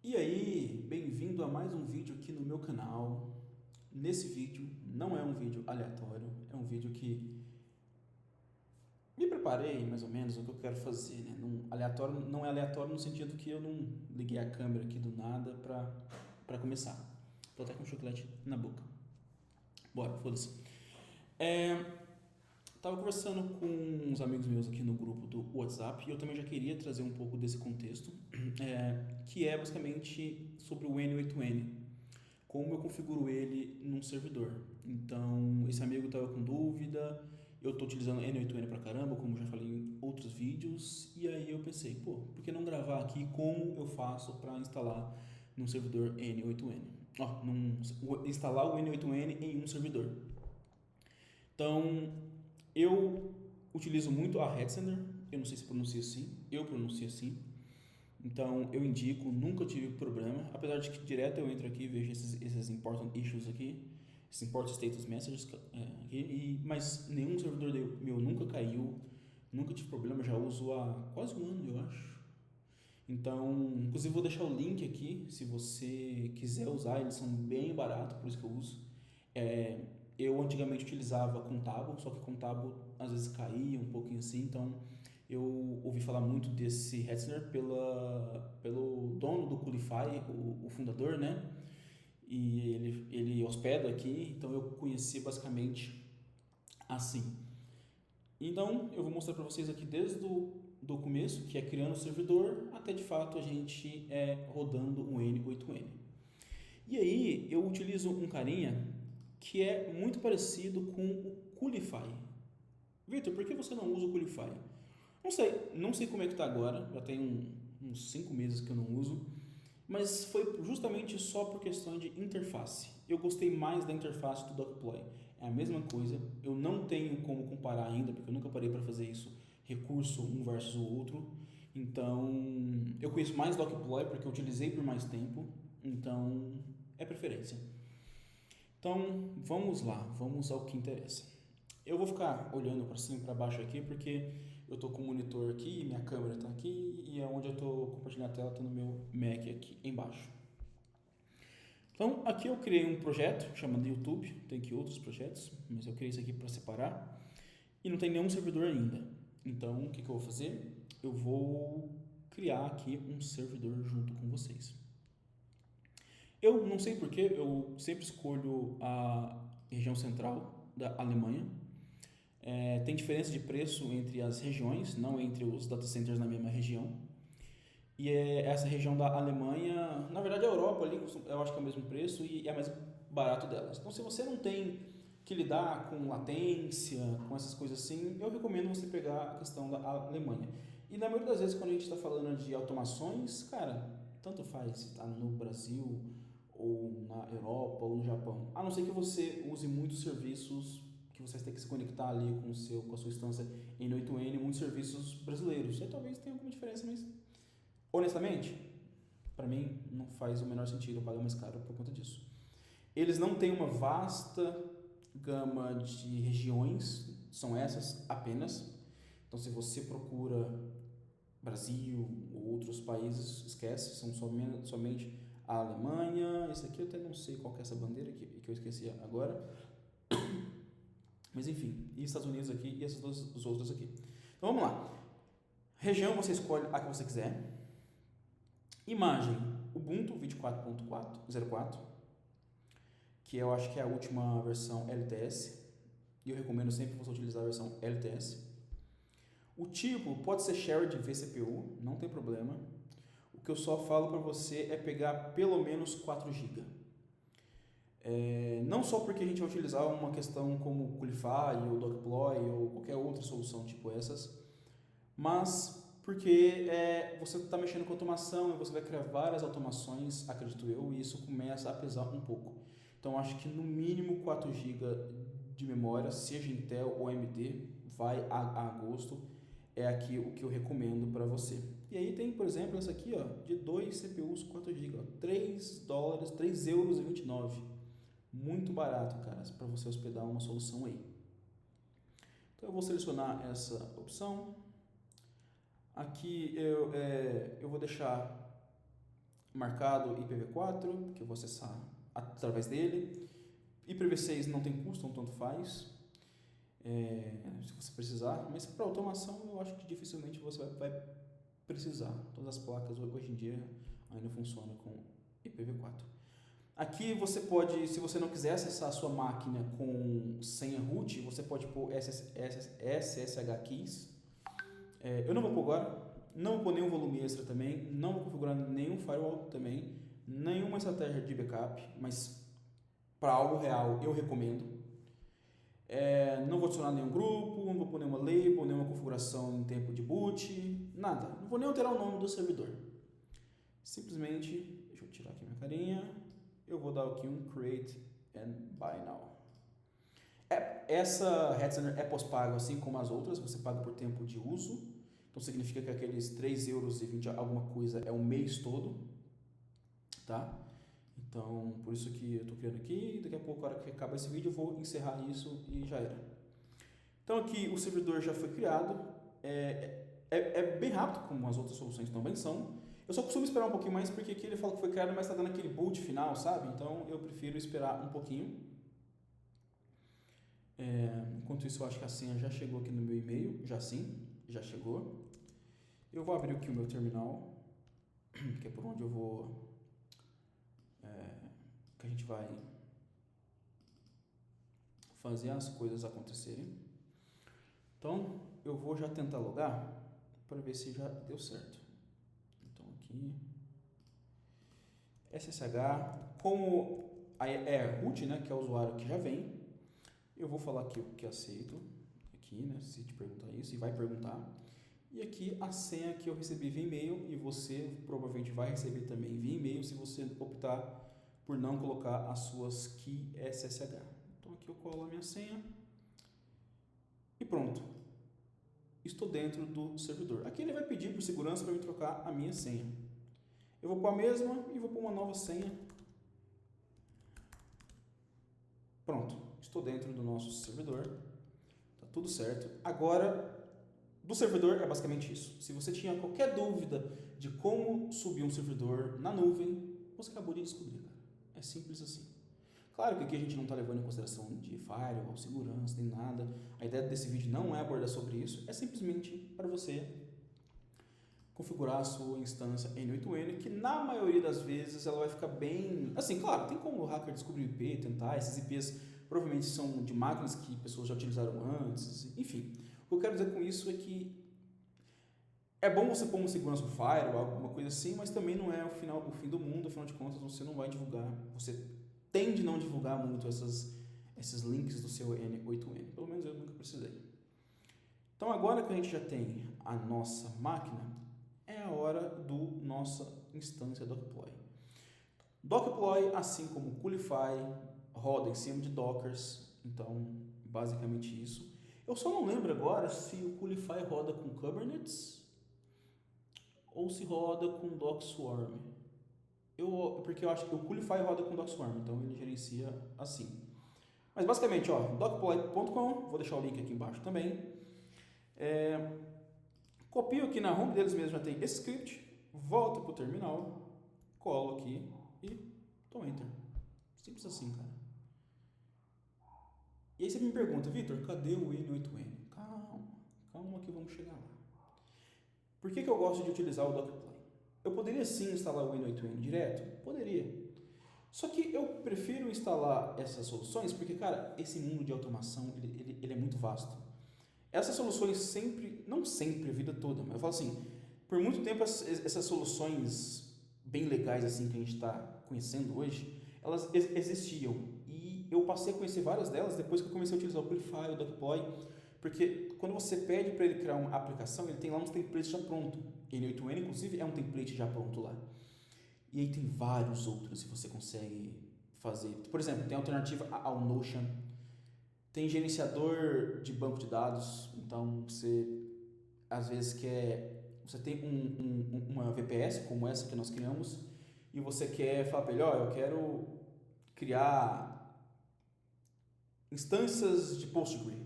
E aí, bem-vindo a mais um vídeo aqui no meu canal. Nesse vídeo, não é um vídeo aleatório, é um vídeo que me preparei mais ou menos o que eu quero fazer, né? Aleatório, não é aleatório no sentido que eu não liguei a câmera aqui do nada pra começar. Tô até com chocolate na boca. Bora, foda-se. Tava conversando com uns amigos meus aqui no grupo do WhatsApp e eu também já queria trazer um pouco desse contexto, que é basicamente sobre o N8N, como eu configuro ele num servidor. Então, esse amigo estava com dúvida, eu estou utilizando N8N pra caramba, como já falei em outros vídeos, e aí eu pensei, pô, por que não gravar aqui como eu faço para instalar num servidor N8N? Instalar o N8N em um servidor. Então, eu utilizo muito a Hetzner, eu não sei se pronuncia assim, eu pronuncio assim. Então, eu indico, nunca tive problema, apesar de que direto eu entro aqui e vejo esses important issues aqui, esses important status messages aqui, mas nenhum servidor meu nunca caiu, nunca tive problema, já uso há quase um ano, eu acho. Então, inclusive vou deixar o link aqui, se você quiser usar, eles são bem baratos, por isso que eu uso. É, eu antigamente utilizava Contabo, só que Contabo às vezes caía um pouquinho assim, então eu ouvi falar muito desse Hetzner pelo dono do Qlify, o fundador, né? E ele hospeda aqui, então eu conheci basicamente assim. Então eu vou mostrar para vocês aqui desde do começo, que é criando o servidor, até de fato a gente rodando o N8N. E aí eu utilizo um carinha que é muito parecido com o Qlify. Victor, por que você não usa o Qlify? Não sei como é que está agora, já tem uns 5 meses que eu não uso, mas foi justamente só por questão de interface. Eu gostei mais da interface do Dogploy. É a mesma coisa, eu não tenho como comparar ainda, porque eu nunca parei para fazer isso, recurso um versus o outro. Então, eu conheço mais Dogploy porque eu utilizei por mais tempo, então é preferência. Então, vamos lá, vamos ao que interessa. Eu vou ficar olhando para cima e para baixo aqui porque eu estou com o monitor aqui, minha câmera está aqui e é onde eu estou compartilhando a tela, está no meu Mac aqui embaixo. Então, aqui eu criei um projeto chamado YouTube, tem aqui outros projetos, mas eu criei isso aqui para separar e não tem nenhum servidor ainda. Então, o que eu vou fazer? Eu vou criar aqui um servidor junto com vocês. Eu não sei porquê, eu sempre escolho a região central da Alemanha. Tem diferença de preço entre as regiões, não entre os data centers na mesma região. E essa região da Alemanha, na verdade a Europa ali, eu acho que é o mesmo preço e é mais barato delas. Então se você não tem que lidar com latência, com essas coisas assim, eu recomendo você pegar a questão da Alemanha. E na maioria das vezes quando a gente está falando de automações, cara, tanto faz se está no Brasil ou na Europa ou no Japão. A não ser que você use muitos serviços que você tem que se conectar ali com a sua instância em 8N, muitos serviços brasileiros. Aí talvez tenha alguma diferença, mas honestamente, para mim não faz o menor sentido eu pagar mais caro por conta disso. Eles não têm uma vasta gama de regiões, são essas apenas. Então, se você procura Brasil ou outros países, esquece, são somente a Alemanha. Esse aqui eu até não sei qual que é essa bandeira que eu esqueci agora. Mas enfim, e Estados Unidos aqui e essas os outros aqui. Então vamos lá. Região você escolhe a que você quiser. Imagem, Ubuntu 24.04, que eu acho que é a última versão LTS, e eu recomendo sempre você utilizar a versão LTS. O tipo pode ser shared vCPU, não tem problema. O que eu só falo para você é pegar pelo menos 4 GB. Não só porque a gente vai utilizar uma questão como o Qlify ou Dogploy ou qualquer outra solução tipo essas, mas porque você está mexendo com automação e você vai criar várias automações, acredito eu, e isso começa a pesar um pouco. Então acho que no mínimo 4 GB de memória, seja Intel ou AMD, vai a gosto, é aqui o que eu recomendo para você. E aí tem, por exemplo, essa aqui, ó, de 2 CPUs 4 GB, $3, 3,29 €. Muito barato, cara, para você hospedar uma solução aí. Então eu vou selecionar essa opção. Aqui eu vou deixar marcado IPv4, que eu vou acessar através dele. IPv6 não tem custo, então tanto faz, se você precisar, mas para automação eu acho que dificilmente você vai precisar. Todas as placas hoje em dia ainda funcionam com IPv4. Aqui você pode, se você não quiser acessar a sua máquina com senha root, você pode pôr SSH keys. Eu não vou pôr agora, não vou pôr nenhum volume extra também, não vou configurar nenhum firewall também, nenhuma estratégia de backup, mas para algo real eu recomendo. Não vou adicionar nenhum grupo, não vou pôr nenhuma label, nenhuma configuração em tempo de boot, nada. Não vou nem alterar o nome do servidor. Simplesmente, deixa eu tirar aqui minha carinha. Eu vou dar aqui um create and buy now. Essa Hetzner é pós-pago, assim como as outras, você paga por tempo de uso. Então significa que aqueles 3,20 € alguma coisa é o mês todo, tá? Então, por isso que eu estou criando aqui. Daqui a pouco, na hora que acaba esse vídeo, eu vou encerrar isso e já era. Então aqui o servidor já foi criado. É bem rápido, como as outras soluções também são. Eu só costumo esperar um pouquinho mais porque aqui ele fala que foi criado, mas está dando aquele boot final, sabe? Então eu prefiro esperar um pouquinho. Enquanto isso, eu acho que a senha já chegou aqui no meu e-mail. Já chegou. Eu vou abrir aqui o meu terminal, que é por onde eu vou... que a gente vai fazer as coisas acontecerem. Então, eu vou já tentar logar para ver se já deu certo. Então, aqui... SSH, como é root, né, que é o usuário que já vem, eu vou falar aqui o que aceito, aqui, né, se te perguntar isso, e vai perguntar. E aqui a senha que eu recebi via e-mail, e você provavelmente vai receber também via e-mail se você optar por não colocar as suas key SSH. Então aqui eu colo a minha senha e pronto. Estou dentro do servidor. Aqui ele vai pedir por segurança para eu trocar a minha senha. Eu vou pôr a mesma e vou pôr uma nova senha. Pronto, estou dentro do nosso servidor. Tá tudo certo. Agora, do servidor é basicamente isso. Se você tinha qualquer dúvida de como subir um servidor na nuvem, você acabou de descobrir, cara. É simples assim. Claro que aqui a gente não está levando em consideração de firewall, segurança, nem nada. A ideia desse vídeo não é abordar sobre isso, é simplesmente para você configurar a sua instância N8N, que na maioria das vezes ela vai ficar bem... Assim, claro, tem como o hacker descobrir o IP, tentar, esses IPs provavelmente são de máquinas que pessoas já utilizaram antes, enfim. O que eu quero dizer com isso é que é bom você pôr uma segurança no firewall, alguma coisa assim, mas também não é o fim do mundo, afinal de contas você não vai divulgar, você tende a não divulgar muito esses links do seu N8N, pelo menos eu nunca precisei. Então agora que a gente já tem a nossa máquina, é a hora do nossa instância Dockdeploy. Dockdeploy, assim como Coolify, roda em cima de Dockers, então basicamente isso. Eu só não lembro agora se o Coolify roda com Kubernetes ou se roda com DocSwarm. Porque eu acho que o Coolify roda com DocSwarm, então ele gerencia assim. Mas basicamente, ó, dockdeploy.com, vou deixar o link aqui embaixo também. Copio aqui na home deles mesmo, já tem esse script, volto para o terminal, colo aqui e dou enter. Simples assim, cara. E aí você me pergunta, Vitor, cadê o N8N? Calma que vamos chegar lá. Por que eu gosto de utilizar o Dockdeploy? Eu poderia sim instalar o N8N direto? Poderia. Só que eu prefiro instalar essas soluções porque, cara, esse mundo de automação, ele é muito vasto. Essas soluções sempre, não sempre, a vida toda, mas eu falo assim, por muito tempo essas soluções bem legais assim que a gente está conhecendo hoje, elas existiam. E eu passei a conhecer várias delas depois que eu comecei a utilizar o Coolify, o Dockdeploy, porque quando você pede para ele criar uma aplicação, ele tem lá uns templates já pronto. N8N, inclusive, é um template já pronto lá. E aí tem vários outros que você consegue fazer. Por exemplo, tem alternativa ao Notion, tem gerenciador de banco de dados, então você às vezes você tem uma VPS como essa que nós criamos e você quer falar para ele, eu quero criar instâncias de Postgre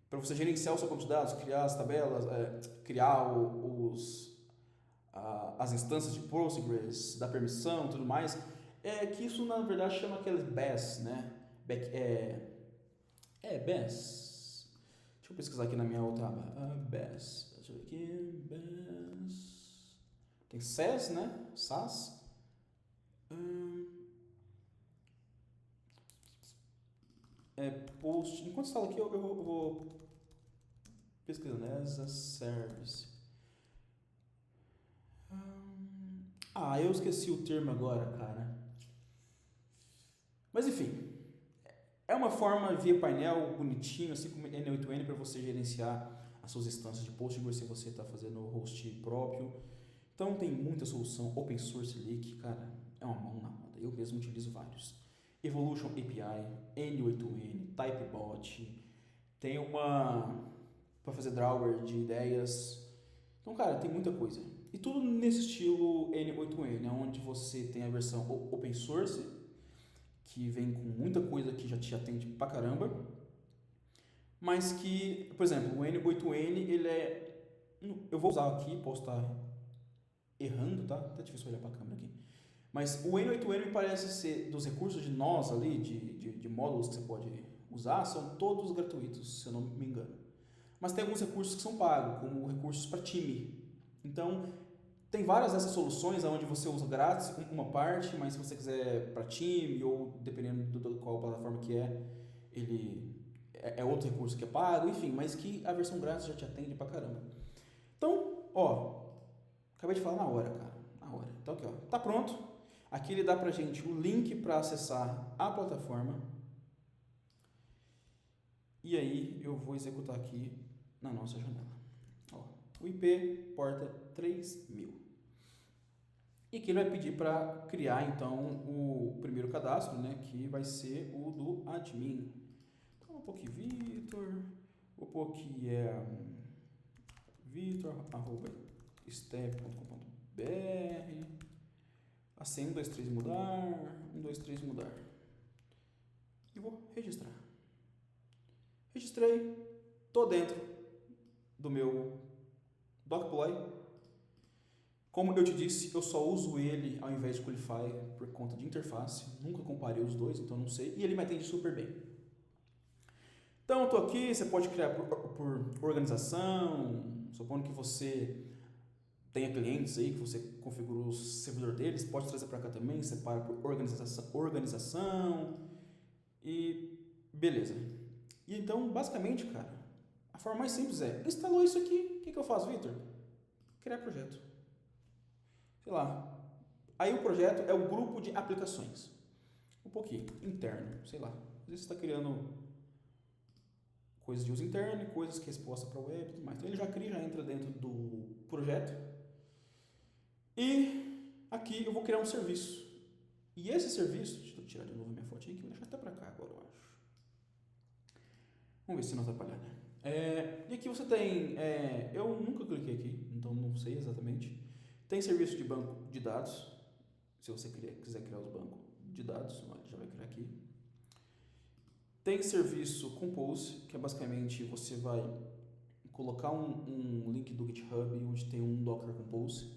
para você gerenciar o seu banco de dados, criar as tabelas, criar as instâncias de Postgres, da permissão e tudo mais, é que isso na verdade chama aqueles BAS, né? BAS. Deixa eu pesquisar aqui na minha outra aba. BAS. Deixa eu ver aqui. BAS. Tem SAS, né? SAS. Post. Enquanto você fala aqui, eu vou pesquisando, né? As a Service. Eu esqueci o termo agora, cara. Mas enfim, é uma forma via painel bonitinho, assim como N8N, para você gerenciar as suas instâncias de Postgres se você está fazendo o host próprio. Então tem muita solução, open source leak, cara, é uma mão na roda. Eu mesmo utilizo vários. Evolution API, N8N, Typebot, tem uma para fazer drawer de ideias. Então, cara, tem muita coisa. E tudo nesse estilo N8N, onde você tem a versão open source, que vem com muita coisa que já te atende pra caramba, mas que, por exemplo, o N8N, ele é... Eu vou usar aqui, posso estar errando, tá? Até difícil olhar pra câmera aqui. Mas o N8N me parece ser, dos recursos de nós ali, de módulos que você pode usar, são todos gratuitos, se eu não me engano. Mas tem alguns recursos que são pagos, como recursos para time. Então, tem várias dessas soluções onde você usa grátis uma parte, mas se você quiser para time ou dependendo de qual plataforma que ele é outro recurso que é pago, enfim, mas que a versão grátis já te atende pra caramba. Então, acabei de falar na hora, cara, na hora. Então aqui, tá pronto. Aqui ele dá pra gente o link para acessar a plataforma. E aí eu vou executar aqui na nossa janela. O IP porta 3000. E aqui ele vai pedir para criar então o primeiro cadastro, né, que vai ser o do admin. Então vou pôr aqui Vitor, vou pôr aqui vitor@step.com.br, a senha 1, 2, 3 mudar, 1, 2, 3 mudar. E vou registrar. Registrei, tô dentro do meu Deploy. Como eu te disse, eu só uso ele ao invés de Qualify por conta de interface. Nunca comparei os dois, então não sei. E ele me atende super bem. Então eu estou aqui, você pode criar por organização, supondo que você tenha clientes aí, que você configurou o servidor deles, pode trazer para cá também, separa por organização e beleza. E então, basicamente, cara, a forma mais simples é, instalou isso aqui, o que eu faço, Vitor? Criar projeto. Sei lá. Aí o projeto é o grupo de aplicações. Um pouquinho, interno, sei lá. Às vezes você está criando coisas de uso interno e coisas que é exposta para a web e tudo mais. Então ele já cria, já entra dentro do projeto. E aqui eu vou criar um serviço. E esse serviço, deixa eu tirar de novo minha fotinha aqui, vou deixar até para cá agora, eu acho. Vamos ver se não atrapalhar, né? E aqui você tem, eu nunca cliquei aqui, então não sei exatamente. Tem serviço de banco de dados, se você quiser criar os bancos de dados, já vai criar aqui. Tem serviço Compose, que é basicamente você vai colocar um link do GitHub onde tem um Docker Compose.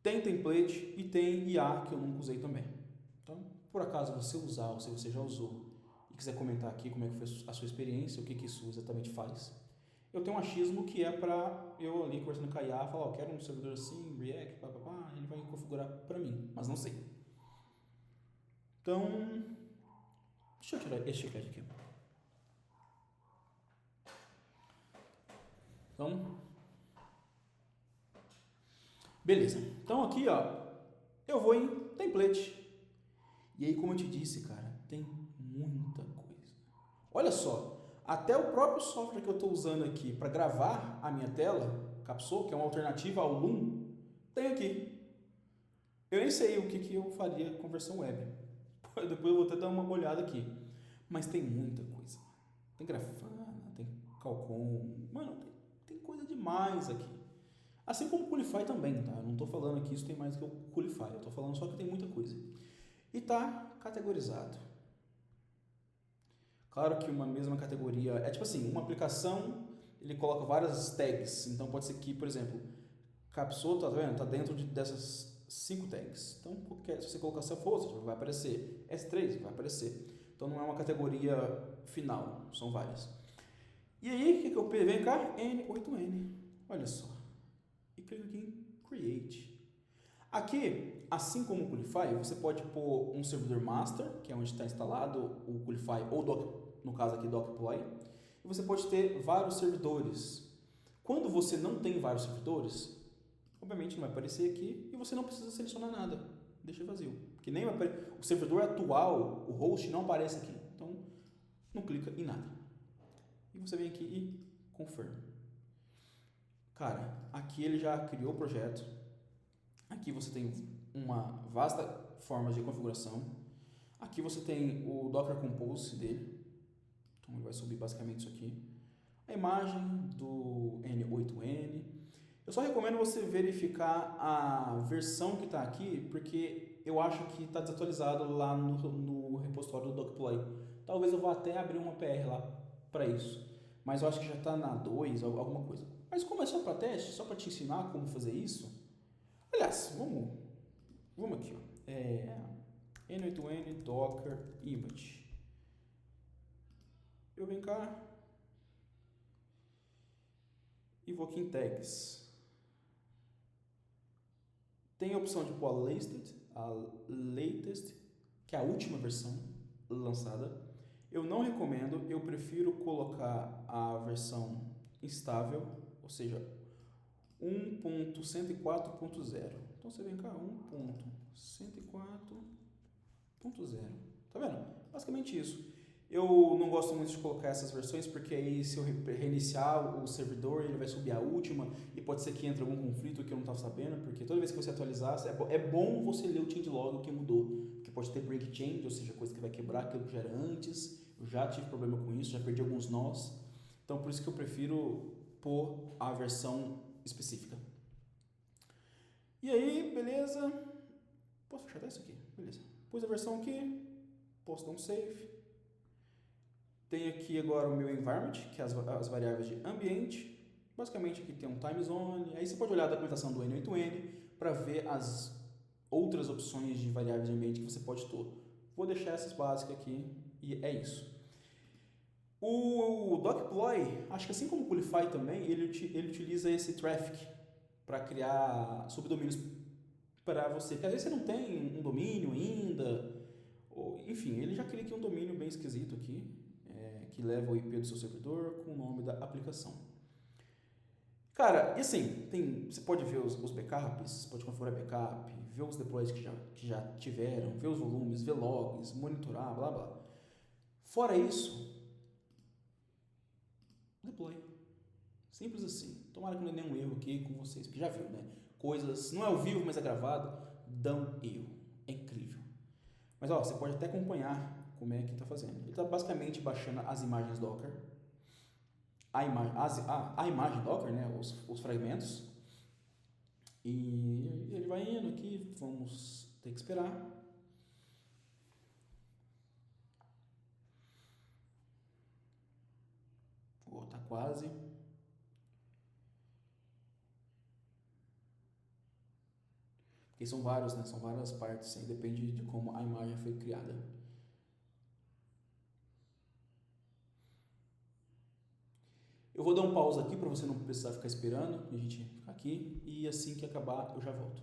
Tem template e tem IA que eu nunca usei também. Então, por acaso você usar ou se você já usou e quiser comentar aqui como é que foi a sua experiência, o que isso exatamente faz. Eu tenho um achismo que é para eu ali conversando com a IA, falar, quero um servidor assim, React, ele vai configurar para mim, mas não sei. Então, deixa eu tirar esse chiclete aqui. Então, beleza. Então aqui, eu vou em template. E aí, como eu te disse, cara, tem muita coisa. Olha só, até o próprio software que eu estou usando aqui para gravar a minha tela, Capsule, que é uma alternativa ao Loom, tem aqui. Eu nem sei o que eu faria com versão web. Depois eu vou até dar uma olhada aqui. Mas tem muita coisa. Tem Grafana, tem Calcom. Mano, tem coisa demais aqui. Assim como o Qualify também, tá? Eu não estou falando que isso tem mais que o Qualify. Eu estou falando só que tem muita coisa. E tá categorizado. Claro que uma mesma categoria... É tipo assim, uma aplicação, ele coloca várias tags. Então pode ser que, por exemplo, Capsule, tá vendo? Tá dentro dessas 5 tags. Então, se você colocar Self-Hosted, vai aparecer. S3 vai aparecer. Então, não é uma categoria final, são várias. E aí, o que eu peguei? Vem cá, N8N. Olha só. E clico aqui em Create. Aqui, assim como o Qlify, você pode pôr um servidor master, que é onde está instalado o Qlify, ou no caso aqui, Docploy. E você pode ter vários servidores. Quando você não tem vários servidores, obviamente não vai aparecer aqui e você não precisa selecionar nada. Deixa vazio. Porque nem o servidor atual, o host, não aparece aqui. Então, não clica em nada. E você vem aqui e confirm. Cara, aqui ele já criou o projeto. Aqui você tem uma vasta forma de configuração. Aqui você tem o Docker Compose dele. Então ele vai subir basicamente isso aqui. A imagem do N8N. Eu só recomendo você verificar a versão que está aqui, porque eu acho que está desatualizado lá no repositório do Docploy. Talvez eu vá até abrir uma PR lá para isso. Mas eu acho que já está na 2, alguma coisa. Mas como é só para teste, só para te ensinar como fazer isso. Aliás, vamos aqui. Ó. N8N Docker Image. Eu venho cá e vou aqui em Tags. Tem a opção de pôr a latest, que é a última versão lançada. Eu não recomendo, eu prefiro colocar a versão estável, ou seja, 1.104.0. Então você vem cá, 1.104.0. Tá vendo? Basicamente isso. Eu não gosto muito de colocar essas versões, porque aí se eu reiniciar o servidor, ele vai subir a última e pode ser que entre algum conflito que eu não estava sabendo, porque toda vez que você atualizar, é bom você ler o changelog, o que mudou, porque pode ter break change, ou seja, coisa que vai quebrar aquilo que já era antes. Eu já tive problema com isso, já perdi alguns nós. Então por isso que eu prefiro pôr a versão específica. E aí, beleza. Posso fechar isso aqui? Beleza. Pus a versão aqui, posso dar um save. Tenho aqui agora o meu environment, que é as variáveis de ambiente. Basicamente aqui tem um time zone. Aí você pode olhar a documentação do N8N para ver as outras opções de variáveis de ambiente que você pode ter. Vou deixar essas básicas aqui e é isso. O Docploy, acho que assim como o Qlify também, ele utiliza esse traffic para criar subdomínios para você. Porque às vezes você não tem um domínio ainda. Enfim, ele já cria aqui um domínio bem esquisito aqui, que leva o IP do seu servidor com o nome da aplicação. Cara, e assim, você pode ver os backups, pode configurar backup, ver os deploys que já tiveram, ver os volumes, ver logs, monitorar, blá blá. Fora isso, deploy. Simples assim. Tomara que não dê nenhum erro aqui com vocês, porque já viu, né? Coisas, não é ao vivo, mas é gravado, dão erro. É incrível. Mas ó, você pode até acompanhar como é que está fazendo. Ele está basicamente baixando as imagens Docker, a imagem Docker, né? Os fragmentos. E ele vai indo aqui, vamos ter que esperar. Tá quase. Porque são vários, né? São várias partes, aí depende de como a imagem foi criada. Eu vou dar um pause aqui para você não precisar ficar esperando, a gente ficar aqui, e assim que acabar eu já volto.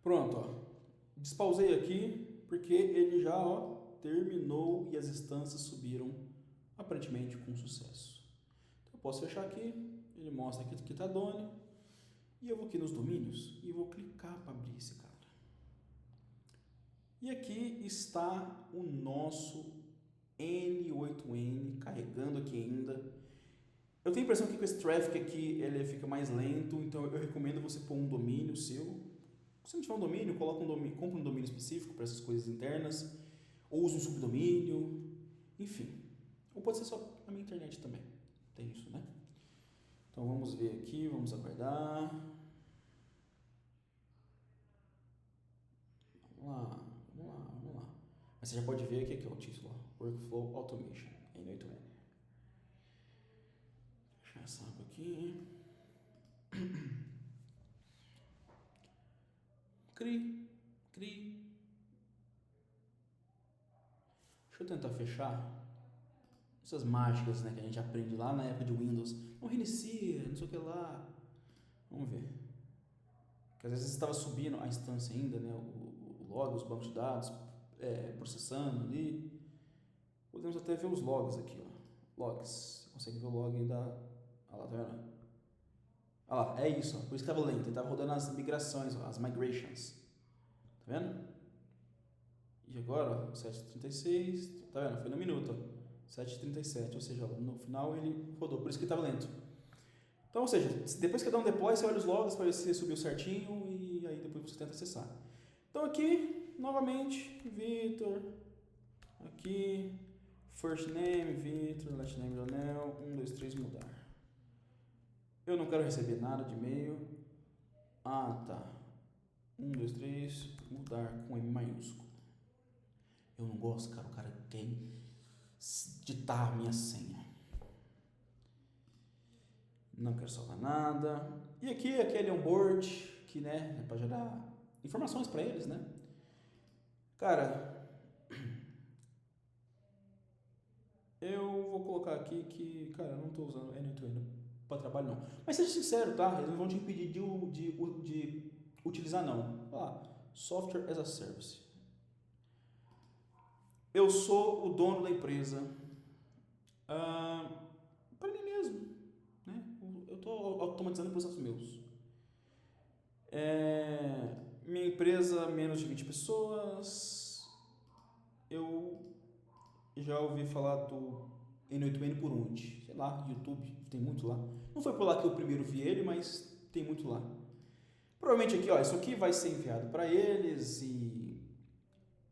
Pronto, ó. Despausei aqui porque ele já terminou e as instâncias subiram aparentemente com sucesso. Então eu posso fechar aqui, ele mostra aqui que está done, e eu vou aqui nos domínios e vou clicar para abrir esse cara. E aqui está o nosso N8N carregando aqui ainda. Eu tenho a impressão que com esse traffic aqui ele fica mais lento, então eu recomendo você pôr um domínio seu. Se não tiver um domínio, compra um domínio específico para essas coisas internas, ou use um subdomínio, enfim. Ou pode ser só na minha internet também, tem isso, né? Então vamos ver aqui, vamos aguardar. Vamos lá. Mas você já pode ver aqui é o título, Workflow Automation, N8N. Deixa essa água aqui. Cri. Deixa eu tentar fechar. Essas mágicas, né, que a gente aprende lá na época de Windows. Não reinicia, não sei o que lá. Vamos ver. Porque às vezes estava subindo a instância ainda, né, o log, os bancos de dados, processando ali. Podemos até ver os logs aqui, ó. Logs. Você consegue ver o log da... Olha lá, tá vendo? Olha lá, é isso, ó. Por isso que estava lento. Ele estava rodando as migrações, ó, as migrations. Tá vendo? E agora, ó, 7h36, tá vendo? Foi no minuto, ó. 7h37, ou seja, no final ele rodou, por isso que estava lento. Então, ou seja, depois que dá um deploy, você olha os logs para ver se subiu certinho e aí depois você tenta acessar. Então aqui, novamente, Vitor, aqui, first name, Vitor, last name, Leonel, 1, 2, 3, mudar. Eu não quero receber nada de e-mail. Ah, tá. 1, 2, 3, mudar com M maiúsculo. Eu não gosto, cara, o cara quer digitar a minha senha. Não quero salvar nada. E aqui, aquele onboard, que, né, é para gerar informações para eles, né? Cara, eu vou colocar aqui que, cara, eu não estou usando N2N para trabalho, não. Mas seja sincero, tá? Eles não vão te impedir de utilizar, não. Olha lá, Software as a Service. Eu sou o dono da empresa. Para mim mesmo, né? Eu estou automatizando processos meus. Minha empresa, menos de 20 pessoas. Eu já ouvi falar do N8N por onde? Sei lá, YouTube, tem muito lá. Não foi por lá que eu primeiro vi ele, mas tem muito lá. Provavelmente aqui, ó, isso aqui vai ser enviado para eles e...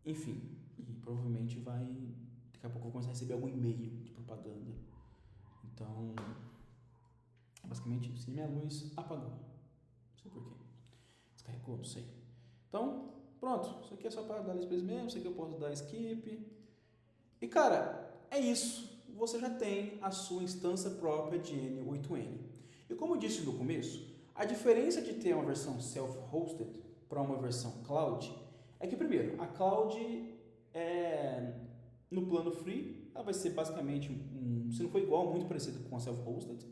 Enfim, e provavelmente vai... Daqui a pouco eu vou começar a receber algum e-mail de propaganda. Então, basicamente isso. E minha luz apagou. Não sei porquê. Descarregou, não sei. Então, pronto. Isso aqui é só para dar space mesmo. Isso aqui eu posso dar skip. E, cara, é isso. Você já tem a sua instância própria de N8N. E como eu disse no começo, a diferença de ter uma versão self-hosted para uma versão cloud é que, primeiro, a cloud no plano free, ela vai ser basicamente se não for igual, muito parecido com a self-hosted,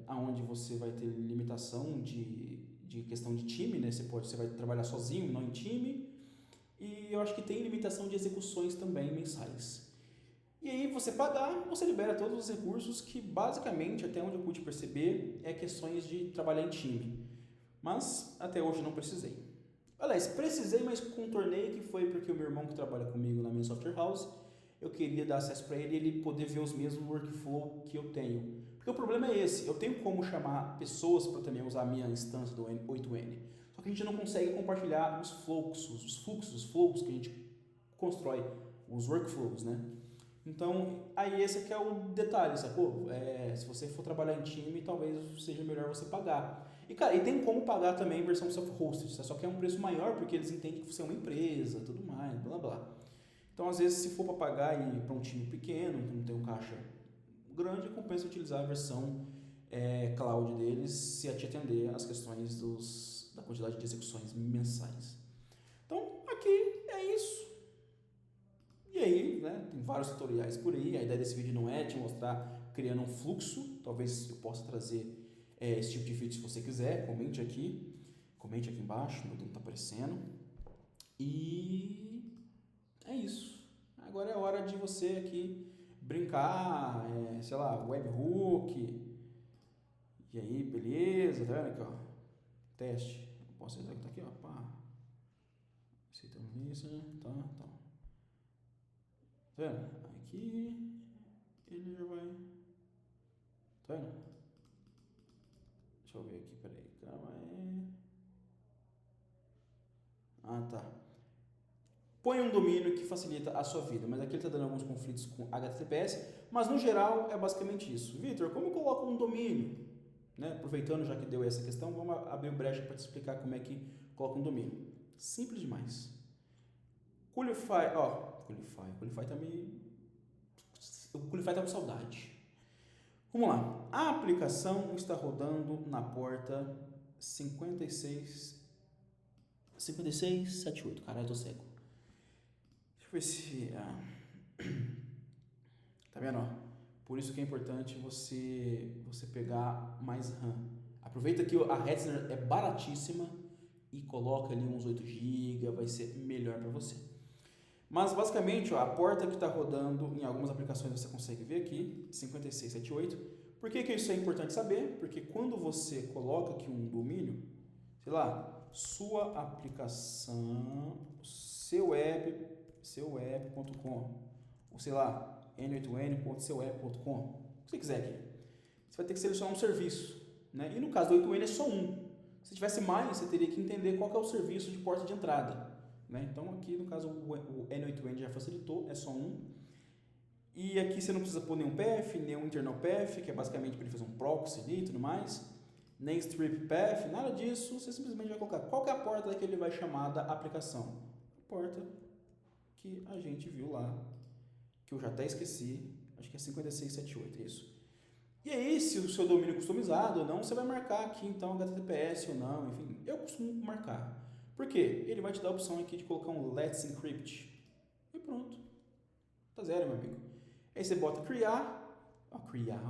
onde você vai ter limitação de questão de time, né? Você vai trabalhar sozinho, não em time. E eu acho que tem limitação de execuções também mensais. E aí você pagar, você libera todos os recursos que basicamente, até onde eu pude perceber, é questões de trabalhar em time. Mas até hoje não precisei. Aliás, precisei, mas contornei, que foi porque o meu irmão que trabalha comigo na minha software house, eu queria dar acesso para ele e ele poder ver os mesmos workflow que eu tenho. Porque o problema é esse, eu tenho como chamar pessoas para também usar a minha instância do 8N. Só que a gente não consegue compartilhar os fluxos que a gente constrói, os workflows, né? Então, aí esse aqui é o detalhe, sacou? Se você for trabalhar em time, talvez seja melhor você pagar. E, cara, e tem como pagar também em versão self-hosted, só que é um preço maior porque eles entendem que você é uma empresa, tudo mais, blá blá. Então, às vezes, se for para pagar e para um time pequeno, que não tem um caixa grande, compensa utilizar a versão cloud deles se te atender às questões da quantidade de execuções mensais. Então, aqui é isso. E aí, né, tem vários tutoriais por aí. A ideia desse vídeo não é te mostrar criando um fluxo. Talvez eu possa trazer esse tipo de vídeo se você quiser. Comente aqui embaixo, meu nome está aparecendo. E é isso. Agora é hora de você aqui brincar, sei lá, webhook. E aí, beleza, tá vendo aqui, ó? Teste. Posso executar aqui, ó. Pá. Aceitando isso, né? Tá. Tá vendo? Aqui ele já vai. Tá vendo? Deixa eu ver aqui, peraí. Calma aí. Ah, tá. Põe um domínio que facilita a sua vida, mas aqui ele está dando alguns conflitos com HTTPS, mas no geral é basicamente isso. Vitor, como eu coloco um domínio? Né? Aproveitando já que deu essa questão, vamos abrir o brecha para te explicar como é que coloca um domínio. Simples demais. Qualify tá me... O Qualify tá com saudade. Vamos lá. A aplicação está rodando na porta 5678. Caralho, eu tô cego. Deixa eu ver se... Tá vendo? Ó? Por isso que é importante você pegar mais RAM. Aproveita que a Hetzner é baratíssima e coloca ali uns 8 GB, vai ser melhor para você. Mas basicamente, ó, a porta que está rodando em algumas aplicações você consegue ver aqui, 5678. Por que isso é importante saber? Porque quando você coloca aqui um domínio, sei lá, sua aplicação, seuapp.com, ou sei lá, n8n.seuapp.com, o que você quiser aqui. Você vai ter que selecionar um serviço, né? E no caso do 8n é só um. Se tivesse mais, você teria que entender qual que é o serviço de porta de entrada, né? Então aqui no caso o N8N já facilitou, é só um. E aqui você não precisa pôr nenhum path, nenhum internal path, que é basicamente para ele fazer um proxy ali e tudo mais, nem strip path, nada disso. Você simplesmente vai colocar qual que é a porta que ele vai chamar da aplicação. A porta que a gente viu lá, que eu já até esqueci, acho que é 5678, isso. E aí, se o seu domínio é customizado ou não, você vai marcar aqui então HTTPS ou não, enfim, eu costumo marcar. Por quê? Ele vai te dar a opção aqui de colocar um Let's Encrypt. E pronto. Tá zero, meu amigo. Aí você bota criar,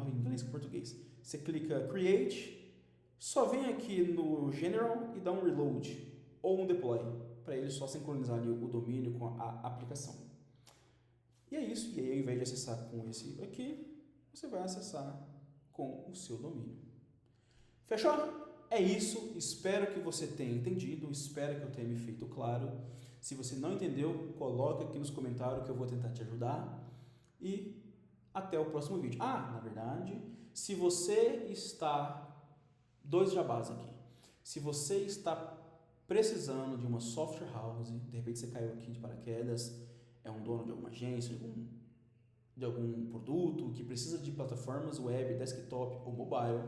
em inglês com português. Você clica create, só vem aqui no general e dá um reload ou um deploy, para ele só sincronizar ali o domínio com a aplicação. E é isso. E aí, ao invés de acessar com esse aqui, você vai acessar com o seu domínio. Fechou? É isso. Espero que você tenha entendido. Espero que eu tenha me feito claro. Se você não entendeu, coloca aqui nos comentários que eu vou tentar te ajudar. E até o próximo vídeo. Na verdade, se você está... 2 jabás aqui. Se você está precisando de uma software house, de repente você caiu aqui de paraquedas, é um dono de alguma agência, de algum produto que precisa de plataformas web, desktop ou mobile,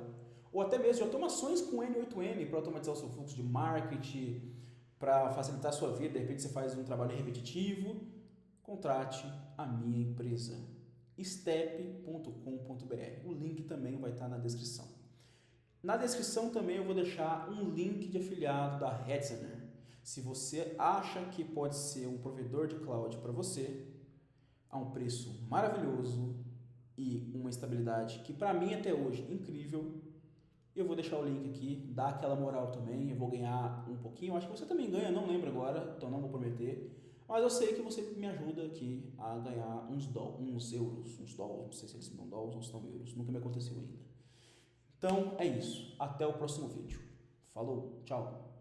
ou até mesmo de automações com N8N para automatizar o seu fluxo de marketing, para facilitar a sua vida, de repente você faz um trabalho repetitivo, contrate a minha empresa, step.com.br. O link também vai estar na descrição. Na descrição também eu vou deixar um link de afiliado da Hetzner. Se você acha que pode ser um provedor de cloud para você, a um preço maravilhoso e uma estabilidade que para mim até hoje incrível, eu vou deixar o link aqui, dá aquela moral também, eu vou ganhar um pouquinho, acho que você também ganha, não lembro agora, então não vou prometer, mas eu sei que você me ajuda aqui a ganhar uns euros, uns dólares, não sei se eles me dão dólares ou se dão euros, nunca me aconteceu ainda. Então é isso, até o próximo vídeo. Falou, tchau!